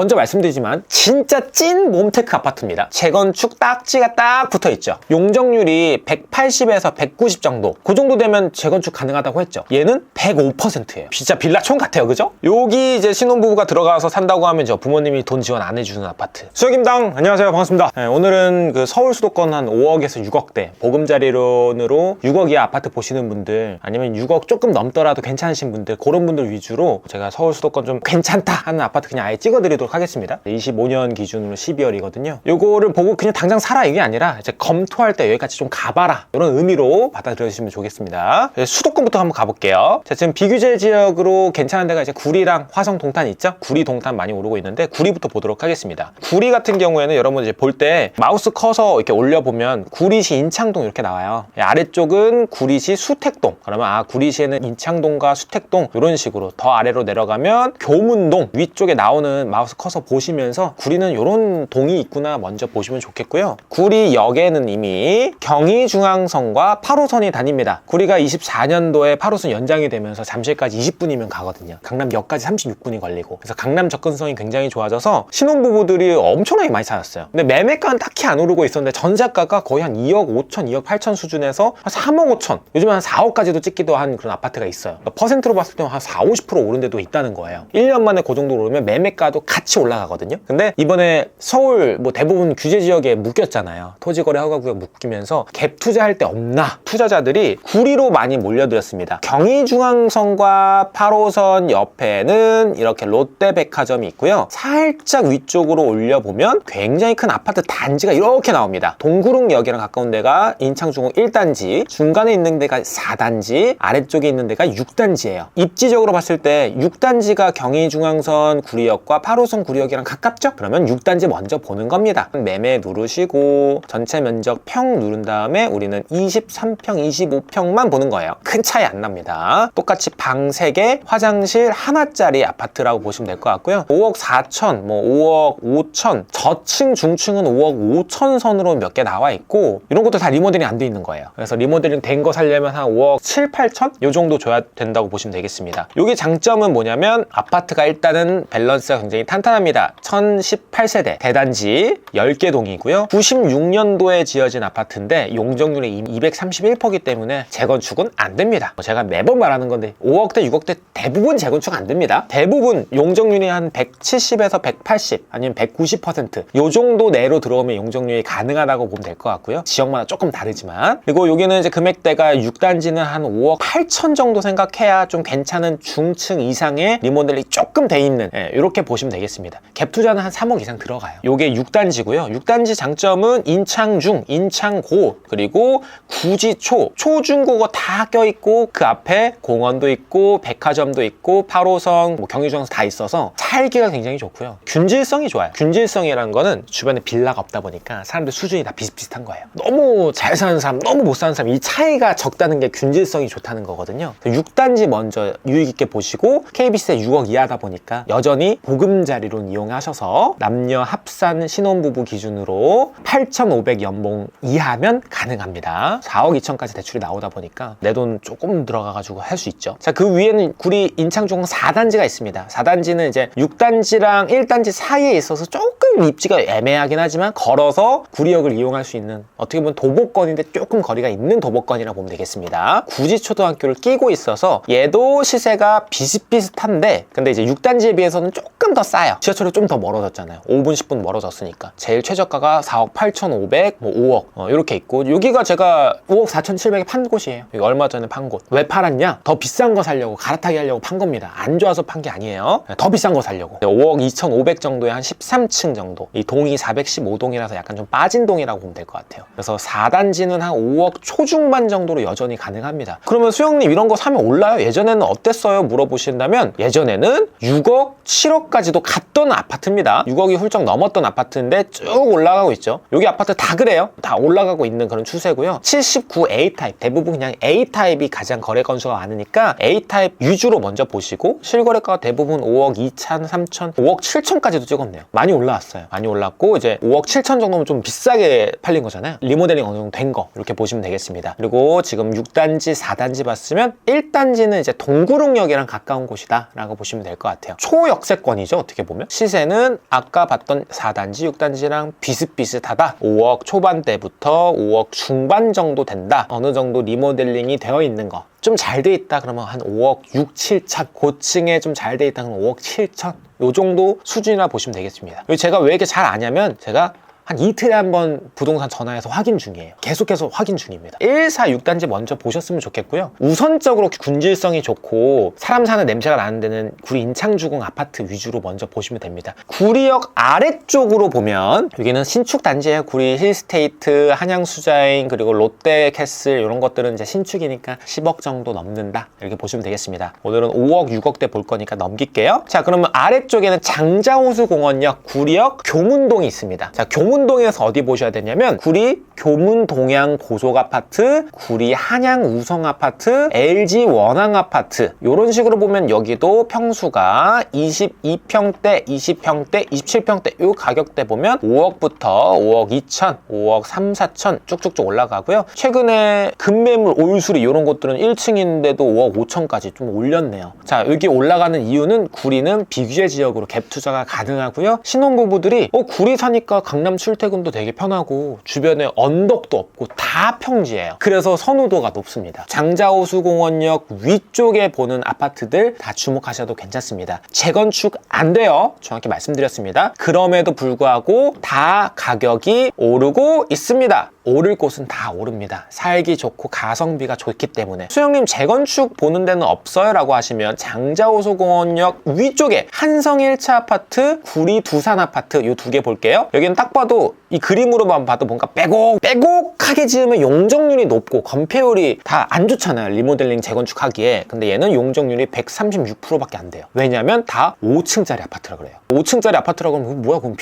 먼저 말씀드리지만 진짜 찐 몬테크 아파트입니다. 재건축 딱지가 딱 붙어있죠. 용적률이 180에서 190 정도, 그 정도 되면 재건축 가능하다고 했죠. 얘는 105%예요. 진짜 빌라촌 같아요, 그죠? 여기 이제 신혼부부가 들어가서 산다고 하면 저 부모님이 돈 지원 안 해주는 아파트. 수혁임당 안녕하세요, 반갑습니다. 네, 오늘은 그 서울 수도권 한 5억에서 6억대 보금자리론으로 6억 이하 아파트 보시는 분들, 아니면 6억 조금 넘더라도 괜찮으신 분들, 그런 분들 위주로 제가 서울 수도권 좀 괜찮다 하는 아파트 그냥 아예 찍어드리도록 하겠습니다. 25년 기준으로 12월이거든요. 요거를 보고 그냥 당장 사라 이게 아니라 이제 검토할 때 여기까지 좀 가봐라, 이런 의미로 받아들여주시면 좋겠습니다. 수도권부터 한번 가볼게요. 자, 지금 비규제 지역으로 괜찮은 데가 이제 구리랑 화성 동탄 있죠? 구리 동탄 많이 오르고 있는데 구리부터 보도록 하겠습니다. 구리 같은 경우에는 여러분 이제 볼 때 마우스 커서 이렇게 올려보면 구리시 인창동 이렇게 나와요. 아래쪽은 구리시 수택동. 그러면 구리시에는 인창동과 수택동, 이런 식으로 더 아래로 내려가면 교문동, 위쪽에 나오는 마우스 커서 보시면서 구리는 이런 동이 있구나 먼저 보시면 좋겠고요. 구리역에는 이미 경의중앙선과 8호선이 다닙니다. 구리가 24년도에 8호선 연장이 되면서 잠실까지 20분이면 가거든요. 강남역까지 36분이 걸리고, 그래서 강남 접근성이 굉장히 좋아져서 신혼부부들이 엄청나게 많이 찾았어요. 근데 매매가는 딱히 안 오르고 있었는데 전세가가 거의 한 2억 5천, 2억 8천 수준에서 한 3억 5천, 요즘에 한 4억까지도 찍기도 한 그런 아파트가 있어요. 그러니까 퍼센트로 봤을 때 한 40, 50% 오른 데도 있다는 거예요. 1년 만에 그 정도로 오르면 매매가도 같이 올라가거든요. 근데 이번에 서울 뭐 대부분 규제 지역에 묶였잖아요. 토지거래 허가구역 묶이면서 갭 투자할 때 없나? 투자자들이 구리로 많이 몰려들었습니다. 경의중앙선과 8호선 옆에는 이렇게 롯데백화점이 있고요. 살짝 위쪽으로 올려보면 굉장히 큰 아파트 단지가 이렇게 나옵니다. 동구릉역이랑 가까운 데가 인창중흥 1단지, 중간에 있는 데가 4단지, 아래쪽에 있는 데가 6단지예요. 입지적으로 봤을 때 6단지가 경의중앙선 구리역과 8호선 구리역이랑 가깝죠? 그러면 6단지 먼저 보는 겁니다. 매매 누르시고 전체 면적 평 누른 다음에 우리는 23평, 25평만 보는 거예요. 큰 차이 안 납니다. 똑같이 방 3개, 화장실 하나짜리 아파트라고 보시면 될 것 같고요. 5억 4천, 뭐 5억 5천, 저층, 중층은 5억 5천 선으로 몇 개 나와 있고, 이런 것도 다 리모델링 안 돼 있는 거예요. 그래서 리모델링 된 거 살려면 한 5억 7, 8천? 요 정도 줘야 된다고 보시면 되겠습니다. 여기 장점은 뭐냐면 아파트가 일단은 밸런스가 굉장히 탄탄합니다. 1018세대, 대단지 10개 동이고요. 96년도에 지어진 아파트인데 용적률이 231%이기 때문에 재건축은 안 됩니다. 제가 매번 말하는 건데 5억대, 6억대 대부분 재건축 안 됩니다. 대부분 용적률이 한 170에서 180 아니면 190% 요 정도 내로 들어오면 용적률이 가능하다고 보면 될 것 같고요. 지역마다 조금 다르지만. 그리고 여기는 이제 금액대가 6단지는 한 5억 8천 정도 생각해야 좀 괜찮은 중층 이상의 리모델링 조금 돼 있는, 이렇게 보시면 되겠습니다. 갭 투자는 한 3억 이상 들어가요. 요게 6단지고요. 6단지 장점은 인창중, 인창고, 그리고 구지초, 초중고가 다 껴있고 그 앞에 공원도 있고 백화점도 있고 8호선, 뭐 경의중앙선 다 있어서 살기가 굉장히 좋고요. 균질성이 좋아요. 균질성이라는 거는 주변에 빌라가 없다 보니까 사람들 수준이 다 비슷비슷한 거예요. 너무 잘 사는 사람, 너무 못 사는 사람, 이 차이가 적다는 게 균질성이 좋다는 거거든요. 6단지 먼저 유익 있게 보시고, KBC에 6억 이하다 보니까 여전히 보금자리론 이용하셔서 남녀 합산 신혼부부 기준으로 8,500 연봉 이하면 가능합니다. 4억 2천까지 대출이 나오다 보니까 내 돈 조금 들어가가지고 할 수 있죠. 자, 그 위에는 구리 인창중흥 4단지가 있습니다. 4단지는 이제 6단지랑 1단지 사이에 있어서 조금 입지가 애매하긴 하지만 걸어서 구리역을 이용할 수 있는, 어떻게 보면 도보권인데 조금 거리가 있는 도보권이라고 보면 되겠습니다. 구지초등학교를 끼고 있어서 얘도 시세가 비슷비슷한데, 근데 이제 6단지에 비해서는 조금 더 싸요. 지하철이 좀 더 멀어졌잖아요. 5분 10분 멀어졌으니까. 제일 최저가가 4억 8,500, 뭐 5억 이렇게 있고, 여기가 제가 5억 4,700에 판 곳이에요. 여기 얼마 전에 판 곳. 왜 팔았냐? 더 비싼 거 살려고, 갈아타기 하려고 판 겁니다. 안 좋아서 판 게 아니에요. 더 비싼 거 살려고. 5억 2,500 정도에 한 13층 정도. 이 동이 415동이라서 약간 좀 빠진 동이라고 보면 될 것 같아요. 그래서 4단지는 한 5억 초중반 정도로 여전히 가능합니다. 그러면 수영님 이런 거 사면 올라요? 예전에는 어땠어요? 물어보신다면 예전에는 6억, 7억까지도 갔던 아파트입니다. 6억이 훌쩍 넘었던 아파트인데 쭉 올라가고 있죠. 여기 아파트 다 그래요. 다 올라가고 있는 그런 추세고요. 79 A타입, 대부분 그냥 A타입이 가장 거래 건수가 많으니까 A타입 위주로 먼저 보시고, 실거래가가 대부분 5억 2천, 3천, 5억 7천까지도 찍었네요. 많이 올라왔어요. 많이 올랐고, 이제 5억 7천 정도면 좀 비싸게 팔린 거잖아요. 리모델링 어느 정도 된 거, 이렇게 보시면 되겠습니다. 그리고 지금 6단지, 4단지 봤으면 1단지는 이제 동구릉역이랑 가까운 곳이다 라고 보시면 될 것 같아요. 초역세권이죠, 어떻게 보면. 보면 시세는 아까 봤던 4단지, 6단지랑 비슷비슷하다. 5억 초반대부터 5억 중반 정도 된다. 어느 정도 리모델링이 되어 있는 거. 좀 잘 돼 있다 그러면 한 5억 6, 7천. 고층에 좀 잘 돼 있다 그러면 5억 7천. 요 정도 수준이라 보시면 되겠습니다. 제가 왜 이렇게 잘 아냐면 제가 한 이틀에 한번 부동산 전화해서 확인 중이에요. 계속해서 확인 중입니다. 1, 4, 6단지 먼저 보셨으면 좋겠고요. 우선적으로 군질성이 좋고 사람 사는 냄새가 나는 데는 구리 인창주공 아파트 위주로 먼저 보시면 됩니다. 구리역 아래쪽으로 보면 여기는 신축 단지예요. 구리 힐스테이트, 한양수자인, 그리고 롯데캐슬 이런 것들은 이제 신축이니까 10억 정도 넘는다. 이렇게 보시면 되겠습니다. 오늘은 5억, 6억대 볼 거니까 넘길게요. 자, 그러면 아래쪽에는 장자호수공원역 구리역 교문동이 있습니다. 자, 교문동에서 어디 보셔야 되냐면 구리 교문동양 고속아파트, 구리 한양우성아파트, LG 원앙아파트 이런 식으로 보면 여기도 평수가 22평대, 20평대, 27평대 이 가격대 보면 5억부터 5억 2천, 5억 3, 4천 쭉쭉쭉 올라가고요. 최근에 급매물 올수리 이런 것들은 1층인데도 5억 5천까지 좀 올렸네요. 자, 여기 올라가는 이유는 구리는 비규제 지역으로 갭 투자가 가능하고요. 신혼부부들이 구리 사니까 강남 출퇴근도 되게 편하고 주변에 언덕도 없고 다 평지예요. 그래서 선호도가 높습니다. 장자호수공원역 위쪽에 보는 아파트들 다 주목하셔도 괜찮습니다. 재건축 안 돼요. 정확히 말씀드렸습니다. 그럼에도 불구하고 다 가격이 오르고 있습니다. 오를 곳은 다 오릅니다. 살기 좋고 가성비가 좋기 때문에. 수영님 재건축 보는 데는 없어요? 라고 하시면 장자호수공원역 위쪽에 한성 1차 아파트, 구리 두산 아파트 이 두 개 볼게요. 여기는 딱 봐도 이 그림으로만 봐도 뭔가 빼곡하게 지으면 용적률이 높고 건폐율이 다 안 좋잖아요. 리모델링 재건축하기에. 근데 얘는 용적률이 136%밖에 안 돼요. 왜냐면 다 5층짜리 아파트라 그래요. 5층짜리 아파트라고 하면 뭐야 그럼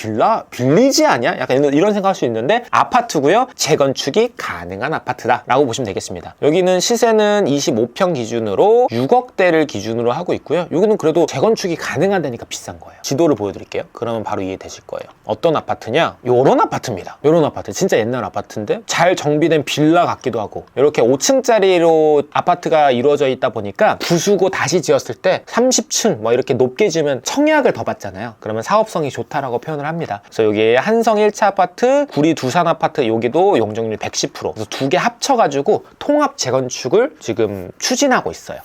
빌리지 아니야? 약간 이런 생각할 수 있는데 아파트고요. 재건축이 가능한 아파트다 라고 보시면 되겠습니다. 여기는 시세는 25평 기준으로 6억대를 기준으로 하고 있고요. 여기는 그래도 재건축이 가능한 데니까 비싼 거예요. 지도를 보여드릴게요. 그러면 바로 이해되실 거예요. 어떤 아파트냐? 요런 아파트입니다. 요런 아파트 진짜 옛날 아파트인데 잘 정비된 빌라 같기도 하고 이렇게 5층짜리로 아파트가 이루어져 있다 보니까 부수고 다시 지었을 때 30층 뭐 이렇게 높게 지으면 청약을 더 받잖아요. 그러면 사업성이 좋다라고 표현을 합니다. 그래서 여기에 한성 1차 아파트, 구리 두산 아파트 여기도 용적률 110%. 그래서 두 개 합쳐가지고 통합 재건축을 지금 추진하고 있어요.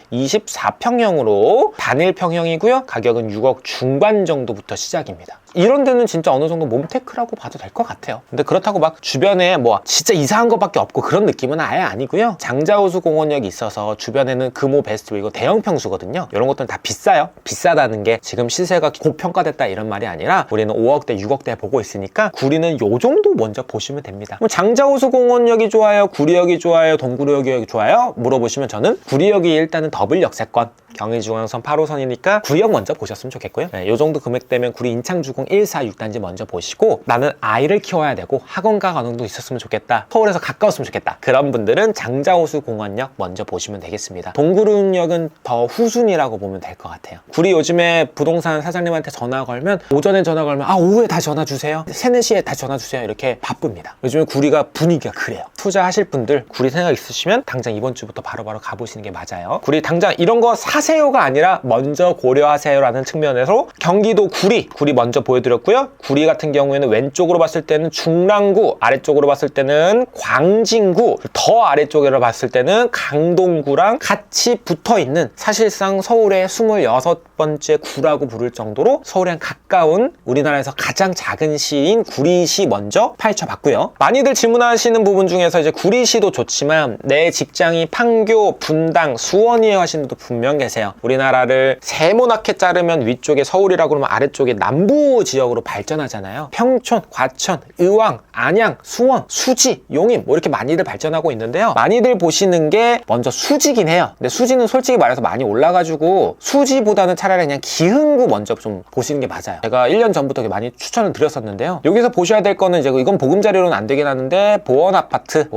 24평형으로 단일 평형이고요. 가격은 6억 중반 정도부터 시작입니다. 이런 데는 진짜 어느 정도 몸테크라고 봐도 될 것 같아요. 근데 그렇다고 막 주변에 뭐 진짜 이상한 것밖에 없고 그런 느낌은 아예 아니고요. 장자호수공원역이 있어서 주변에는 금호 베스트 이거 대형 평수거든요. 이런 것들은 다 비싸요. 비싸다는 게 지금 시세가 고평가됐다 이런 말이 아니라 우리는 5억대, 6억대 보고 있으니까 구리는 요 정도 먼저 보시면 됩니다. 뭐 장자호수공원역이 좋아요? 구리역이 좋아요? 동구리역이 좋아요? 물어보시면 저는 구리역이 일단은 더블 역세권. 경의중앙선 8호선이니까 구리역 먼저 보셨으면 좋겠고요. 네, 이 정도 금액대면 구리 인창주공 1, 4, 6단지 먼저 보시고 나는 아이를 키워야 되고 학원가 어느 정도 있었으면 좋겠다. 서울에서 가까웠으면 좋겠다. 그런 분들은 장자호수공원역 먼저 보시면 되겠습니다. 동구릉역은 더 후순위라고 보면 될 것 같아요. 구리 요즘에 부동산 사장님한테 전화 걸면 오전에 전화 걸면 오후에 다시 전화 주세요. 3, 4시에 다시 전화 주세요. 이렇게 바쁩니다. 요즘에 구리가 분위기가 그래요. 투자하실 분들 구리 생각 있으시면 당장 이번 주부터 바로바로 가보시는 게 맞아요. 구리 당장 이런 거 사세요가 아니라 먼저 고려하세요라는 측면에서 경기도 구리 먼저 보여드렸고요. 구리 같은 경우에는 왼쪽으로 봤을 때는 중랑구, 아래쪽으로 봤을 때는 광진구, 더 아래쪽으로 봤을 때는 강동구랑 같이 붙어있는 사실상 서울의 26번째 구라고 부를 정도로 서울에 가까운 우리나라에서 가장 작은 시인 구리시 먼저 파헤쳐봤고요. 많이들 질문하시는 부분 중에서 이제 구리시도 좋지만 내 직장이 판교, 분당, 수원이에요 하시는 분도 분명 계세요. 우리나라를 세모나게 자르면 위쪽에 서울이라고 그러면 아래쪽에 남부 지역으로 발전하잖아요. 평촌, 과천, 의왕, 안양, 수원, 수지, 용인 뭐 이렇게 많이들 발전하고 있는데요. 많이들 보시는 게 먼저 수지긴 해요. 근데 수지는 솔직히 말해서 많이 올라가지고 수지보다는 차라리 그냥 기흥구 먼저 좀 보시는 게 맞아요. 제가 1년 전부터 많이 추천을 드렸었는데요. 여기서 보셔야 될 거는 이제 이건 보금자리로는 안 되긴 하는데 보원아파트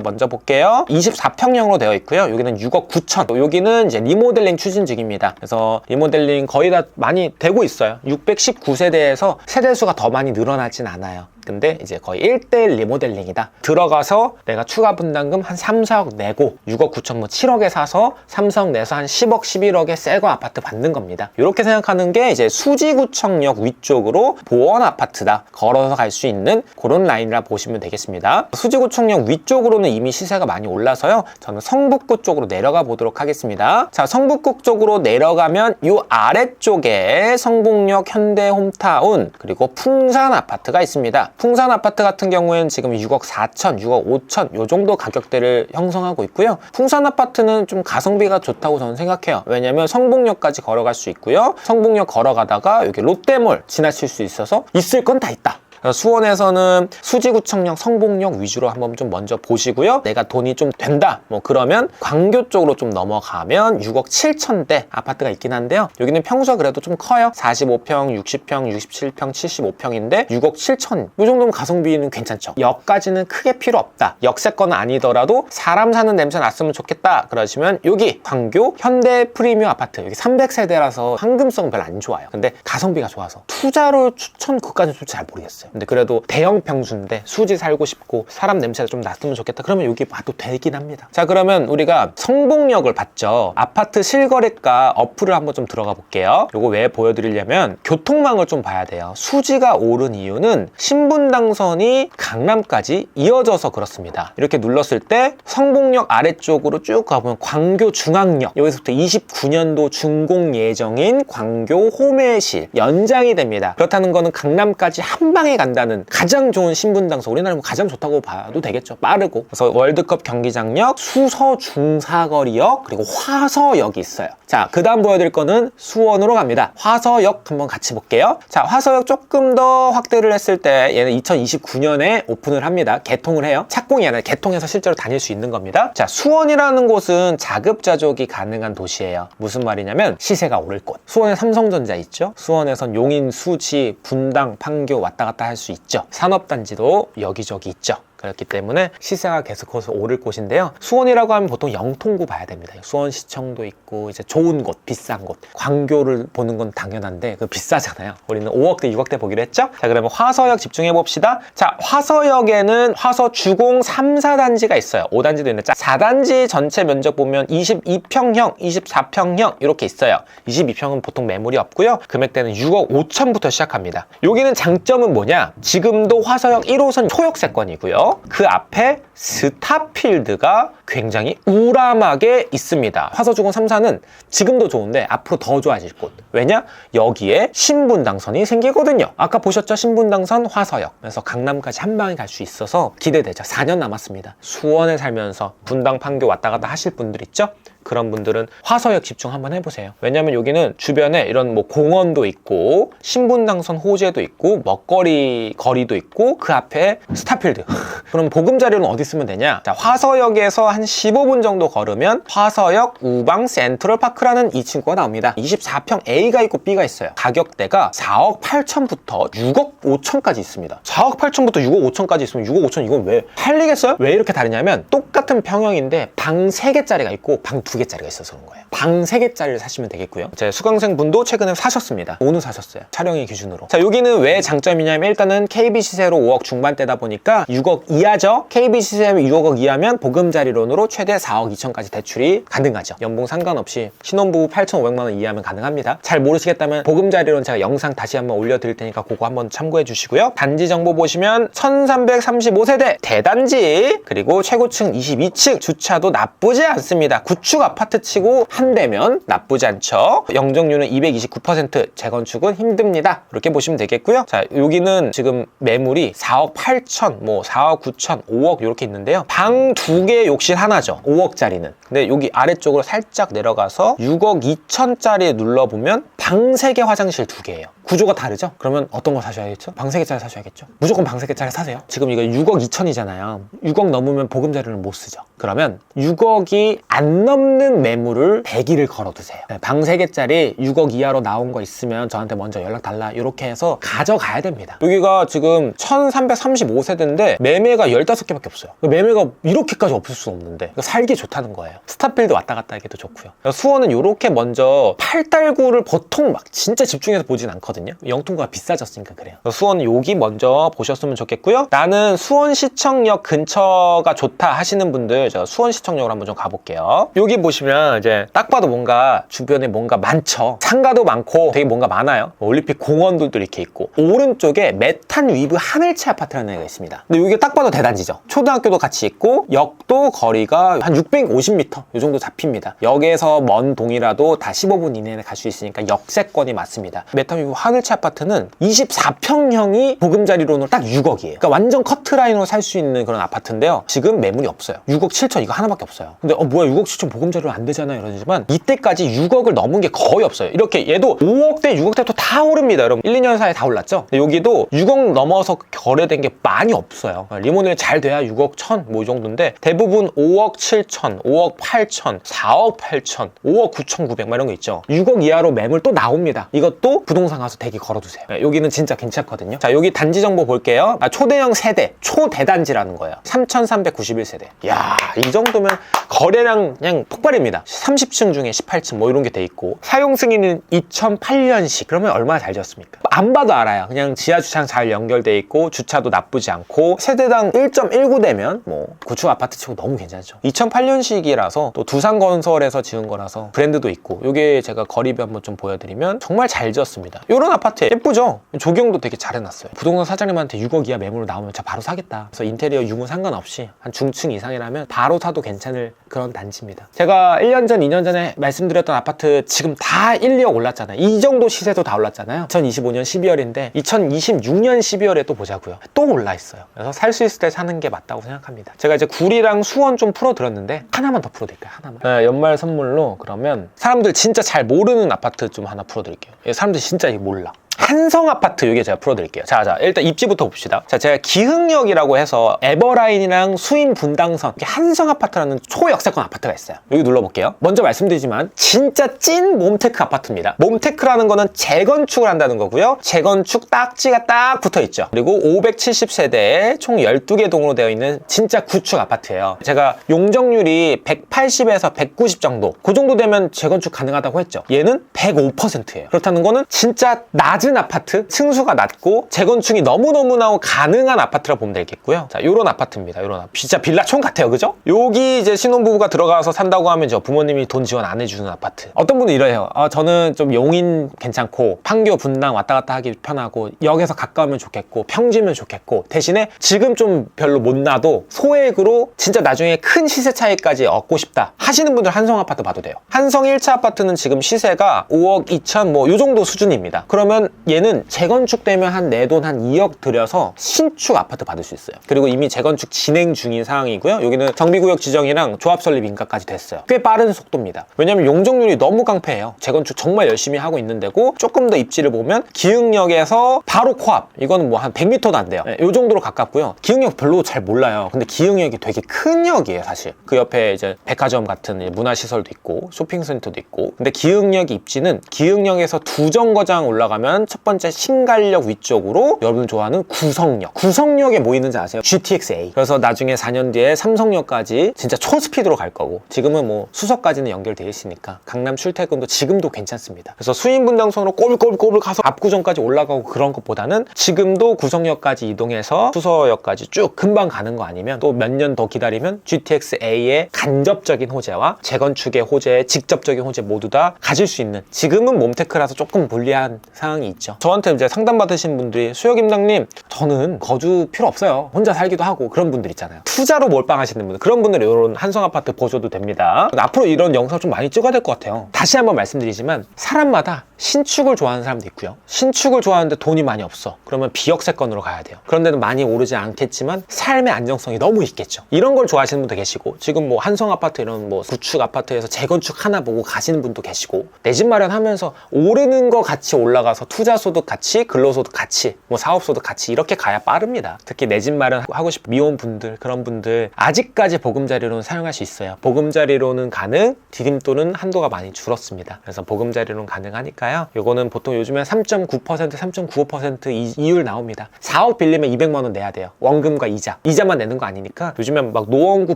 먼저 볼게요. 24평형으로 되어 있고요. 여기는 6억 9천. 여기는 이제 리모델링 추진 중입니다. 그래서 리모델링 거의 다 많이 되고 있어요. 619세대에서 세대수가 더 많이 늘어나진 않아요. 근데 이제 거의 1대1 리모델링이다. 들어가서 내가 추가 분담금 한 3, 4억 내고 6억 9천 뭐 7억에 사서 3, 4억 내서 한 10억, 11억에 새거 아파트 받는 겁니다. 이렇게 생각하는 게 이제 수지구청역 위쪽으로 보원 아파트다. 걸어서 갈 수 있는 그런 라인이라 보시면 되겠습니다. 수지구청역 위쪽으로는 이미 시세가 많이 올라서요. 저는 성북구 쪽으로 내려가 보도록 하겠습니다. 자, 성북구 쪽으로 내려가면 이 아래쪽에 성북역 현대홈타운 그리고 풍산 아파트가 있습니다. 풍산 아파트 같은 경우에는 지금 6억 4천, 6억 5천 요 정도 가격대를 형성하고 있고요. 풍산 아파트는 좀 가성비가 좋다고 저는 생각해요. 왜냐면 성북역까지 걸어갈 수 있고요. 성북역 걸어가다가 여기 롯데몰 지나칠 수 있어서 있을 건 다 있다. 수원에서는 수지구청역, 성북역 위주로 한번 좀 먼저 보시고요. 내가 돈이 좀 된다. 뭐 그러면 광교 쪽으로 좀 넘어가면 6억 7천대 아파트가 있긴 한데요. 여기는 평수가 그래도 좀 커요. 45평, 60평, 67평, 75평인데 6억 7천. 이 정도면 가성비는 괜찮죠. 역까지는 크게 필요 없다. 역세권 아니더라도 사람 사는 냄새 났으면 좋겠다. 그러시면 여기 광교 현대 프리미엄 아파트. 여기 300세대라서 황금성은 별로 안 좋아요. 근데 가성비가 좋아서 투자로 추천 그까지는 솔직히 잘 모르겠어요. 근데 그래도 대형 평수인데 수지 살고 싶고 사람 냄새가 좀 났으면 좋겠다. 그러면 여기 봐도 되긴 합니다. 자, 그러면 우리가 성북역을 봤죠. 아파트 실거래가 어플을 한번 좀 들어가 볼게요. 요거 왜 보여드리려면 교통망을 좀 봐야 돼요. 수지가 오른 이유는 신분당선이 강남까지 이어져서 그렇습니다. 이렇게 눌렀을 때 성북역 아래쪽으로 쭉 가보면 광교 중앙역, 여기서부터 29년도 준공 예정인 광교 호매실 연장이 됩니다. 그렇다는 거는 강남까지 한 방에 간다는 가장 좋은 신분당선, 우리나라 가장 좋다고 봐도 되겠죠. 빠르고. 그래서 월드컵 경기장역, 수서 중사거리역, 그리고 화서역이 있어요. 자, 그 다음 보여드릴 거는 수원으로 갑니다. 화서역 한번 같이 볼게요. 자, 화서역 조금 더 확대를 했을 때 얘는 2029년에 오픈을 합니다. 개통을 해요. 착공이 아니라 개통해서 실제로 다닐 수 있는 겁니다. 자, 수원이라는 곳은 자급자족이 가능한 도시예요. 무슨 말이냐면 시세가 오를 곳. 수원에 삼성전자 있죠. 수원에선 용인, 수지, 분당, 판교 왔다 갔다 할 수 있죠. 산업단지도 여기저기 있죠. 그렇기 때문에 시세가 계속해서 오를 곳인데요. 수원이라고 하면 보통 영통구 봐야 됩니다. 수원시청도 있고 이제 좋은 곳, 비싼 곳. 광교를 보는 건 당연한데 그 비싸잖아요. 우리는 5억대, 6억대 보기로 했죠. 자, 그러면 화서역 집중해 봅시다. 자, 화서역에는 화서 주공 3, 4단지가 있어요. 5단지도 있는데 4단지 전체 면적 보면 22평형, 24평형 이렇게 있어요. 22평은 보통 매물이 없고요. 금액대는 6억 5천부터 시작합니다. 여기는 장점은 뭐냐? 지금도 화서역 1호선 초역세권이고요. 그 앞에 스타필드가 굉장히 우람하게 있습니다. 화서주공 3사는 지금도 좋은데 앞으로 더 좋아질 곳. 왜냐? 여기에 신분당선이 생기거든요. 아까 보셨죠? 신분당선 화서역. 그래서 강남까지 한 방에 갈 수 있어서 기대되죠. 4년 남았습니다. 수원에 살면서 분당, 판교 왔다 갔다 하실 분들 있죠? 그런 분들은 화서역 집중 한번 해보세요. 왜냐면 여기는 주변에 이런 뭐 공원도 있고 신분당선 호재도 있고 먹거리 거리도 있고 그 앞에 스타필드. 그럼 보금자리는 어디 쓰면 되냐? 자, 화서역에서 한 15분 정도 걸으면 화서역 우방 센트럴파크라는 이 친구가 나옵니다. 24평 A가 있고 B가 있어요. 가격대가 4억 8천부터 6억 5천까지 있습니다. 4억 8천부터 6억 5천까지 있으면 6억 5천 이건 왜 팔리겠어요? 왜 이렇게 다르냐면 똑같은 평형인데 방 3개짜리가 있고 방 2개짜리가 있어서 그런 거예요. 방 3개짜리를 사시면 되겠고요. 제 수강생 분도 최근에 사셨습니다. 오늘 사셨어요. 촬영일 기준으로. 자, 여기는 왜 장점이냐면 일단은 KB 시세로 5억 중반대다 보니까 6억 이하죠. KB 시세로 6억 이하면 보금자리론으로 최대 4억 2천까지 대출이 가능하죠. 연봉 상관없이 신혼부부 8,500만 원 이하면 가능합니다. 잘 모르시겠다면 보금자리론 제가 영상 다시 한번 올려드릴 테니까 그거 한번 참고해 주시고요. 단지 정보 보시면 1335세대 대단지 그리고 최고층 22층 주차도 나쁘지 않습니다. 구축 아파트 치고 한 대면 나쁘지 않죠. 영정률은 229%, 재건축은 힘듭니다. 이렇게 보시면 되겠고요. 자, 여기는 지금 매물이 4억 8천, 뭐 4억 9천, 5억 이렇게 있는데요. 방 2개 욕실 하나죠. 5억짜리는. 근데 여기 아래쪽으로 살짝 내려가서 6억 2천짜리 눌러보면 방 3개 화장실 2개예요. 구조가 다르죠? 그러면 어떤 거 사셔야겠죠? 방 3개짜리 사셔야겠죠? 무조건 방 3개짜리 사세요. 지금 이거 6억 2천이잖아요. 6억 넘으면 보금자리는 못 쓰죠. 그러면 6억이 안 넘는 있는 매물을 대기를 걸어두세요. 방 3개짜리 6억 이하로 나온 거 있으면 저한테 먼저 연락 달라, 이렇게 해서 가져가야 됩니다. 여기가 지금 1335세대인데 매매가 15개밖에 없어요. 매매가 이렇게까지 없을 수 없는데 살기 좋다는 거예요. 스타필드 왔다 갔다 하기도 좋고요. 수원은 이렇게 먼저 8달구를 보통 막 진짜 집중해서 보진 않거든요. 영통구가 비싸졌으니까 그래요. 수원 여기 먼저 보셨으면 좋겠고요. 나는 수원시청역 근처가 좋다 하시는 분들, 제가 수원시청역으로 한번 좀 가볼게요. 여기 보시면 이제 딱 봐도 뭔가 주변에 뭔가 많죠. 상가도 많고 되게 뭔가 많아요. 올림픽 공원들도 이렇게 있고, 오른쪽에 메탄 위브 하늘채 아파트라는 데가 있습니다. 근데 여기 딱 봐도 대단지죠. 초등학교도 같이 있고 역도 거리가 한 650m 이 정도 잡힙니다. 역에서 먼 동이라도 다 15분 이내에 갈 수 있으니까 역세권이 맞습니다. 메탄 위브 하늘채 아파트는 24평형이 보금자리론으로 딱 6억이에요. 그러니까 완전 커트라인으로 살 수 있는 그런 아파트인데요. 지금 매물이 없어요. 6억 7천 이거 하나밖에 없어요. 근데 뭐야 6억 7천 보금자리로 안 되잖아요 이러지만, 이때까지 6억을 넘은 게 거의 없어요. 이렇게 얘도 5억대 6억대 다 오릅니다 여러분. 1, 2년 사이에 다 올랐죠. 근데 여기도 6억 넘어서 거래된 게 많이 없어요. 리모델 잘 돼야 6억 1천 뭐 이 정도인데, 대부분 5억 7천, 5억 8천, 4억 8천, 5억 9천 9백 막 이런 거 있죠. 6억 이하로 매물 또 나옵니다. 이것도 부동산 가서 대기 걸어두세요. 여기는 진짜 괜찮거든요. 자, 여기 단지 정보 볼게요. 초대형 세대, 초대단지라는 거예요. 3391세대. 이야, 이 정도면 거래량 그냥 폭발입니다. 30층 중에 18층 뭐 이런 게 돼 있고, 사용 승인은 2008년식. 그러면 얼마나 잘 지었습니까? 안 봐도 알아요. 그냥 지하 주차장 잘 연결돼 있고 주차도 나쁘지 않고, 세대당 1.19대면 뭐 구축 아파트 치고 너무 괜찮죠. 2008년식이라서 또 두산건설에서 지은 거라서 브랜드도 있고, 요게 제가 거리비 한번 좀 보여드리면 정말 잘 지었습니다. 요런 아파트 예쁘죠? 조경도 되게 잘 해놨어요. 부동산 사장님한테 6억 이하 매물로 나오면 진짜 바로 사겠다. 그래서 인테리어 유무 상관없이 한 중층 이상이라면 바로 사도 괜찮을 그런 단지입니다. 제가 1년 전, 2년 전에 말씀드렸던 아파트 지금 다 1, 2억 올랐잖아요. 이 정도 시세도 다 올랐잖아요. 2025년 12월인데 2026년 12월에 또 보자고요. 또 올라 있어요. 그래서 살 수 있을 때 사는 게 맞다고 생각합니다. 제가 이제 구리랑 수원 좀 풀어드렸는데 하나만 더 풀어드릴까요? 하나만. 네, 연말 선물로 그러면 사람들 진짜 잘 모르는 아파트 좀 하나 풀어드릴게요. 사람들 진짜 이거 몰라. 한성 아파트, 이게 제가 풀어드릴게요. 자, 일단 입지부터 봅시다. 자, 제가 기흥역이라고 해서 에버라인이랑 수인 분당선, 한성 아파트라는 초역세권 아파트가 있어요. 여기 눌러볼게요. 먼저 말씀드리지만 진짜 찐 몸테크 아파트입니다. 몸테크라는 거는 재건축을 한다는 거고요. 재건축 딱지가 딱 붙어있죠. 그리고 570세대에 총 12개 동으로 되어 있는 진짜 구축 아파트예요. 제가 용적률이 180에서 190 정도, 그 정도 되면 재건축 가능하다고 했죠. 얘는 105%예요. 그렇다는 거는 진짜 낮은 아파트, 층수가 낮고 재건축이 너무너무나 가능한 아파트라 보면 되겠고요. 자, 요런 아파트입니다. 요런 진짜 빌라촌 같아요. 그죠? 여기 이제 신혼부부가 들어가서 산다고 하면 저 부모님이 돈 지원 안 해주는 아파트. 어떤 분은 이래요. 저는 좀 용인 괜찮고 판교, 분당 왔다 갔다 하기 편하고 역에서 가까우면 좋겠고 평지면 좋겠고, 대신에 지금 좀 별로 못 나도 소액으로 진짜 나중에 큰 시세 차이까지 얻고 싶다 하시는 분들 한성 아파트 봐도 돼요. 한성 1차 아파트는 지금 시세가 5억 2천 뭐 요 정도 수준입니다. 그러면 얘는 재건축되면 한 내 돈 한 2억 들여서 신축 아파트 받을 수 있어요. 그리고 이미 재건축 진행 중인 상황이고요. 여기는 정비구역 지정이랑 조합 설립 인가까지 됐어요. 꽤 빠른 속도입니다. 왜냐면 용적률이 너무 깡패예요. 재건축 정말 열심히 하고 있는 데고, 조금 더 입지를 보면 기흥역에서 바로 코앞, 이거는 뭐 한 100m도 안 돼요. 이 정도로 가깝고요. 기흥역 별로 잘 몰라요. 근데 기흥역이 되게 큰 역이에요, 사실. 그 옆에 이제 백화점 같은 문화시설도 있고 쇼핑센터도 있고. 근데 기흥역 입지는 기흥역에서 두 정거장 올라가면 첫 번째 신갈역 위쪽으로 여러분 좋아하는 구성역. 구성역에 뭐 있는지 아세요? GTX-A. 그래서 나중에 4년 뒤에 삼성역까지 진짜 초스피드로 갈 거고, 지금은 뭐 수서까지는 연결되어 있으니까 강남 출퇴근도 지금도 괜찮습니다. 그래서 수인분당선으로 꼬불꼬불 가서 압구정까지 올라가고 그런 것보다는 지금도 구성역까지 이동해서 수서역까지 쭉 금방 가는 거 아니면 또 몇 년 더 기다리면 GTX-A의 간접적인 호재와 재건축의 호재, 직접적인 호재 모두 다 가질 수 있는, 지금은 몸테크라서 조금 불리한 상황이 있죠. 저한테 이제 상담 받으신 분들이 수혁임당님, 저는 거주 필요 없어요. 혼자 살기도 하고, 그런 분들 있잖아요. 투자로 몰빵하시는 분들, 그런 분들은 이런 한성 아파트 보셔도 됩니다. 앞으로 이런 영상 좀 많이 찍어야 될 것 같아요. 다시 한번 말씀드리지만 사람마다 신축을 좋아하는 사람도 있고요. 신축을 좋아하는데 돈이 많이 없어. 그러면 비역세권으로 가야 돼요. 그런데는 많이 오르지 않겠지만 삶의 안정성이 너무 있겠죠. 이런 걸 좋아하시는 분도 계시고, 지금 뭐 한성 아파트 이런 뭐 구축 아파트에서 재건축 하나 보고 가시는 분도 계시고, 내 집 마련하면서 오르는 거 같이 올라가서 투자 투자소득 같이, 근로소득 같이, 뭐 사업소득 같이 이렇게 가야 빠릅니다. 특히 내 집 마련하고 싶은 미혼분들, 그런 분들 아직까지 보금자리로는 사용할 수 있어요. 보금자리로는 가능, 디딤돌은 한도가 많이 줄었습니다. 그래서 보금자리로는 가능하니까요. 요거는 보통 요즘에 3.9%, 3.95% 이율 나옵니다. 4억 빌리면 200만 원 내야 돼요. 원금과 이자만 내는 거 아니니까. 요즘엔 막 노원구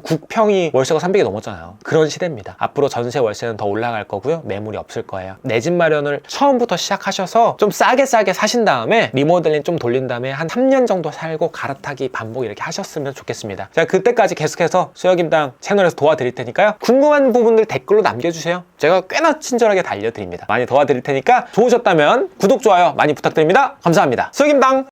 국평이 월세가 300이 넘었잖아요. 그런 시대입니다. 앞으로 전세 월세는 더 올라갈 거고요. 매물이 없을 거예요. 내 집 마련을 처음부터 시작하셔서 좀 싸게 사신 다음에 리모델링 좀 돌린 다음에 한 3년 정도 살고 갈아타기 반복 이렇게 하셨으면 좋겠습니다. 제가 그때까지 계속해서 수혁임당 채널에서 도와드릴 테니까요. 궁금한 부분들 댓글로 남겨주세요. 제가 꽤나 친절하게 다 알려드립니다. 많이 도와드릴 테니까 좋으셨다면 구독, 좋아요 많이 부탁드립니다. 감사합니다. 수혁임당